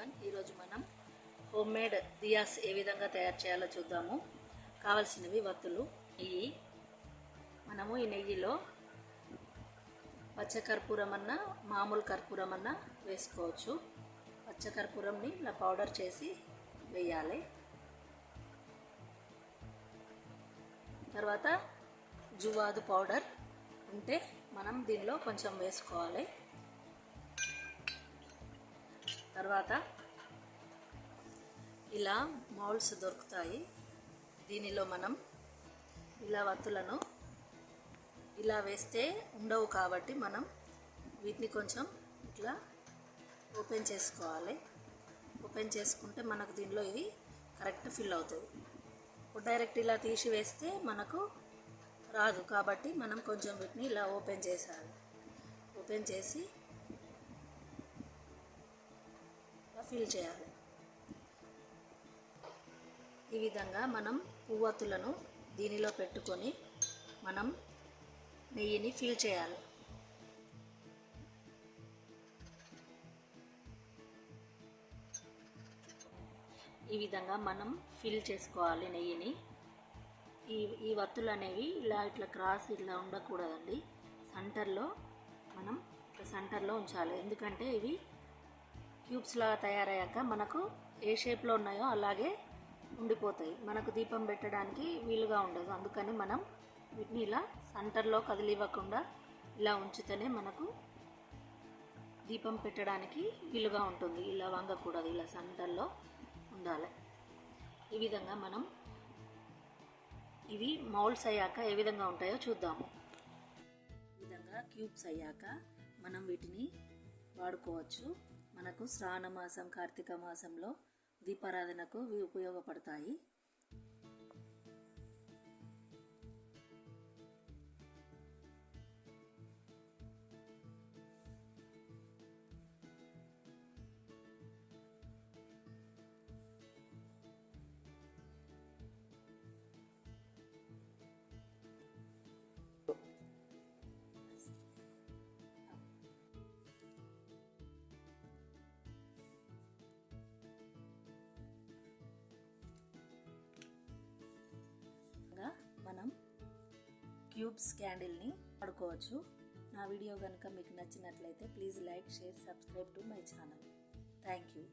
Everyone, ఈరోజు మనం home made diyas ఏ విధంగా తయారు చేయాలో చూద్దాము. కావలసినవి వత్తులు. నెయ్యి. మనము ఈ నెయ్యిలో పచ్చకర్పూరం అన్నా మామూలు కర్పూరం అన్నా వేసుకోవచ్చు. పచ్చకర్పూరంని ఇలా పౌడర్ చేసి వేయాలి. తర్వాత జువాదు పౌడర్ ఉంటే మనం దీనిలో కొంచెం వేసుకోవాలి. తర్వాత ఇలా మౌల్డ్స్ దొరుకుతాయి. దీనిలో మనం ఇలా వత్తులను ఇలా వేస్తే ఉండవు కాబట్టి మనం వీటిని కొంచెం ఇట్లా ఓపెన్ చేసుకోవాలి. ఓపెన్ చేసుకుంటే మనకు దీనిలో ఇవి కరెక్ట్ ఫిల్ అవుతుంది. డైరెక్ట్ ఇలా తీసి వేస్తే మనకు రాదు కాబట్టి మనం కొంచెం వీటిని ఇలా ఓపెన్ చేసాలి. ఓపెన్ చేసి ఫిల్ చేయాలి. ఈ విధంగా మనం పువ్వొత్తులను దీనిలో పెట్టుకొని మనం నెయ్యిని ఫిల్ చేయాలి. ఈ విధంగా మనం ఫిల్ చేసుకోవాలి నెయ్యిని. ఈ వత్తులు అనేవి ఇట్లా క్రాస్ ఇట్లా ఉండకూడదండి. సెంటర్లో ఉంచాలి. ఎందుకంటే ఇవి క్యూబ్స్ లాగా తయారయ్యాక మనకు ఏ షేప్లో ఉన్నాయో అలాగే ఉండిపోతాయి. మనకు దీపం పెట్టడానికి వీలుగా ఉండదు. అందుకని మనం వీటిని ఇలా సెంటర్లో కదిలివ్వకుండా ఇలా ఉంచితేనే మనకు దీపం పెట్టడానికి వీలుగా ఉంటుంది. ఇలా వంగకూడదు, ఇలా సెంటర్లో ఉండాలి. ఈ విధంగా మనం ఇవి మౌల్డ్స్ అయ్యాక ఏ విధంగా ఉంటాయో చూద్దాము. ఈ విధంగా క్యూబ్స్ అయ్యాక మనం వీటిని వాడుకోవచ్చు. మనకు శ్రావణ మాసం, కార్తీక మాసంలో దీపారాధనకు ఇవి ఉపయోగపడతాయి. మనం క్యూబ్స్ క్యాండిల్ని వాడుకోవచ్చు. నా వీడియో కనుక మీకు నచ్చినట్లయితే please like, share, subscribe to my channel. Thank you.